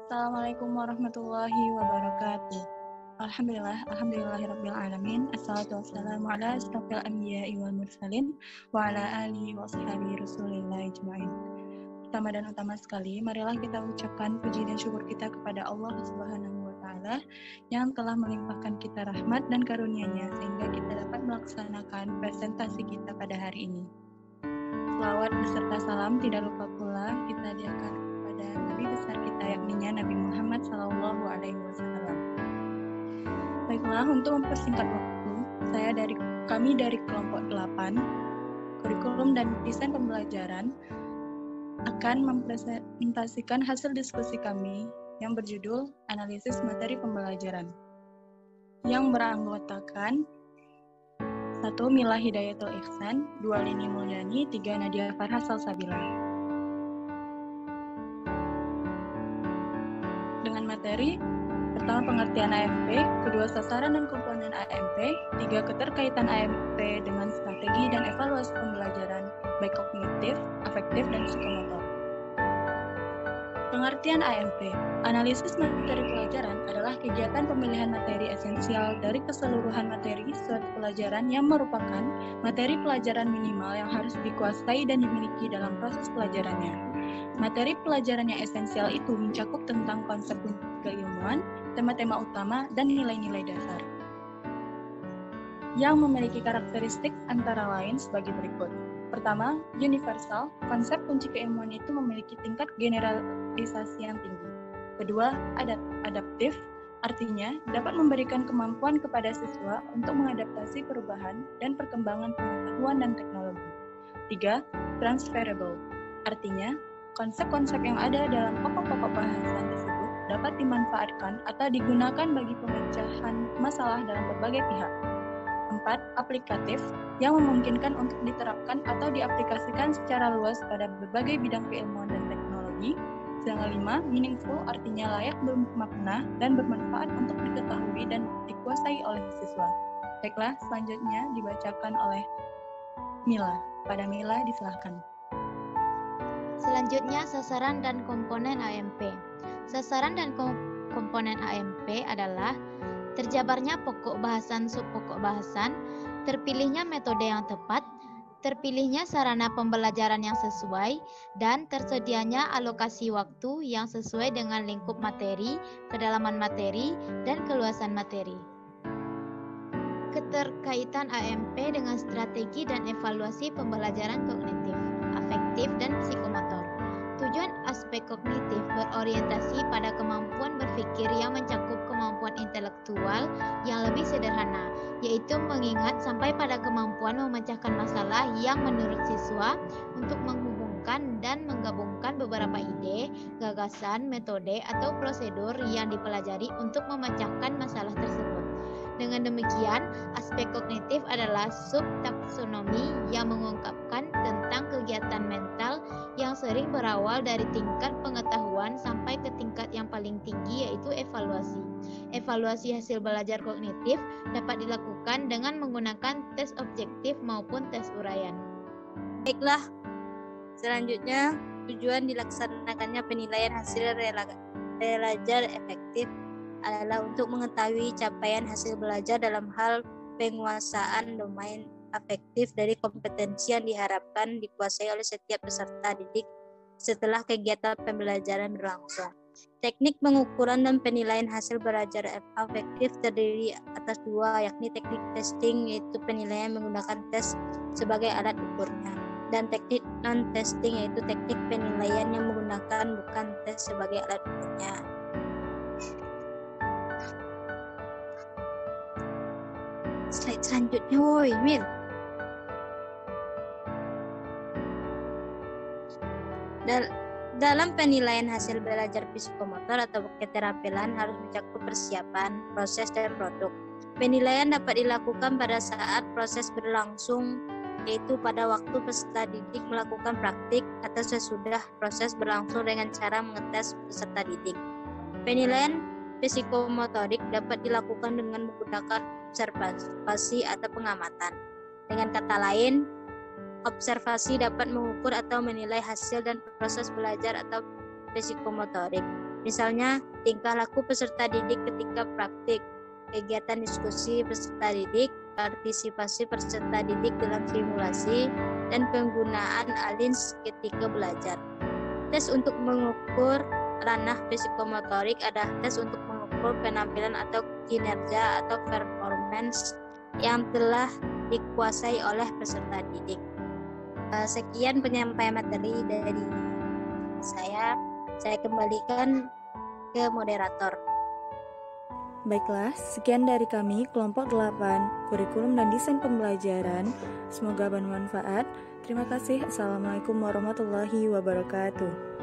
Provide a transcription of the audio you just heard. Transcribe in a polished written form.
Assalamualaikum warahmatullahi wabarakatuh. Alhamdulillahirabbil alamin. Assalatu wassalamu ala asyrofil anbiya'i wal mursalin wa ala alihi wa sahbihi rasulillah ajmain. Pertama dan utama sekali, marilah kita ucapkan puji dan syukur kita kepada Allah Subhanahu wa taala yang telah melimpahkan kita rahmat dan karunia-Nya sehingga kita dapat melaksanakan presentasi kita pada hari ini. Selawat beserta salam tidak lupa pula kita hadiahkan kepada Nabi besar kita yakninya Nabi Muhammad SAW. Baiklah, untuk mempersingkat waktu, kami dari kelompok 8 kurikulum dan desain pembelajaran akan mempresentasikan hasil diskusi kami yang berjudul analisis materi pembelajaran yang beranggotakan 1. Mila Hidayatul Ihsan, 2. Lini Mulyani, 3. Nadia Farha Salsabila. Dengan materi, pertama pengertian AMP, kedua sasaran dan komponen AMP, 3. Keterkaitan AMP dengan strategi dan evaluasi pembelajaran, baik kognitif, afektif, dan psikomotor. Pengertian AMP, analisis materi pelajaran adalah kegiatan pemilihan materi esensial dari keseluruhan materi suatu pelajaran yang merupakan materi pelajaran minimal yang harus dikuasai dan dimiliki dalam proses pelajarannya. Materi pelajaran yang esensial itu mencakup tentang konsep keilmuan, tema-tema utama, dan nilai-nilai dasar yang memiliki karakteristik antara lain sebagai berikut. Pertama, universal, konsep kunci keilmuan itu memiliki tingkat generalisasi yang tinggi. Kedua, adaptif, artinya dapat memberikan kemampuan kepada siswa untuk mengadaptasi perubahan dan perkembangan pengetahuan dan teknologi. 3. Transferable, artinya konsep-konsep yang ada dalam pokok-pokok bahasan tersebut dapat dimanfaatkan atau digunakan bagi pemecahan masalah dalam berbagai pihak. 4. Aplikatif, yang memungkinkan untuk diterapkan atau diaplikasikan secara luas pada berbagai bidang keilmuan dan teknologi. Sedangkan 5. Meaningful, artinya layak, bermakna, dan bermanfaat untuk diketahui dan dikuasai oleh siswa. Baiklah, selanjutnya dibacakan oleh Mila. Pada Mila, disilahkan. Selanjutnya, sasaran dan komponen AMP. Sasaran dan komponen AMP adalah terjabarnya pokok bahasan, subpokok bahasan, terpilihnya metode yang tepat, terpilihnya sarana pembelajaran yang sesuai, dan tersedianya alokasi waktu yang sesuai dengan lingkup materi, kedalaman materi, dan keluasan materi. Keterkaitan AMP dengan strategi dan evaluasi pembelajaran kognitif, afektif, dan psikomotor. Tujuan aspek kognitif berorientasi pada kemampuan berpikir yang mencakup kemampuan intelektual yang lebih sederhana, yaitu mengingat sampai pada kemampuan memecahkan masalah yang menurut siswa untuk menghubungkan dan menggabungkan beberapa ide, gagasan, metode, atau prosedur yang dipelajari untuk memecahkan masalah tersebut. Dengan demikian, aspek kognitif adalah subtaksonomi yang mengungkapkan tentang kegiatan mental yang sering berawal dari tingkat pengetahuan sampai ke tingkat yang paling tinggi, yaitu evaluasi. Evaluasi hasil belajar kognitif dapat dilakukan dengan menggunakan tes objektif maupun tes uraian. Baiklah, selanjutnya tujuan dilaksanakannya penilaian hasil belajar efektif adalah untuk mengetahui capaian hasil belajar dalam hal penguasaan domain afektif dari kompetensi yang diharapkan dikuasai oleh setiap peserta didik setelah kegiatan pembelajaran berlangsung. Teknik pengukuran dan penilaian hasil belajar afektif terdiri atas dua, yakni teknik testing, yaitu penilaian menggunakan tes sebagai alat ukurnya, dan teknik non-testing, yaitu teknik penilaian yang menggunakan bukan tes sebagai alat ukurnya. Slide selanjutnya, woi, Mil. Dalam penilaian hasil belajar psikomotor atau keterampilan harus mencakup persiapan, proses, dan produk. Penilaian dapat dilakukan pada saat proses berlangsung, yaitu pada waktu peserta didik melakukan praktik atau sesudah proses berlangsung dengan cara mengetes peserta didik. Penilaian psikomotorik dapat dilakukan dengan menggunakan observasi atau pengamatan. Dengan kata lain, observasi dapat mengukur atau menilai hasil dan proses belajar atau psikomotorik. Misalnya, tingkah laku peserta didik ketika praktik, kegiatan diskusi peserta didik, partisipasi peserta didik dalam simulasi, dan penggunaan ALINS ketika belajar. Tes untuk mengukur ranah psikomotorik adalah tes untuk mengukur penampilan atau kinerja atau performance yang telah dikuasai oleh peserta didik. Sekian penyampaian materi dari saya kembalikan ke moderator. Baiklah, sekian dari kami, kelompok 8, kurikulum dan desain pembelajaran. Semoga bermanfaat. Terima kasih. Assalamualaikum warahmatullahi wabarakatuh.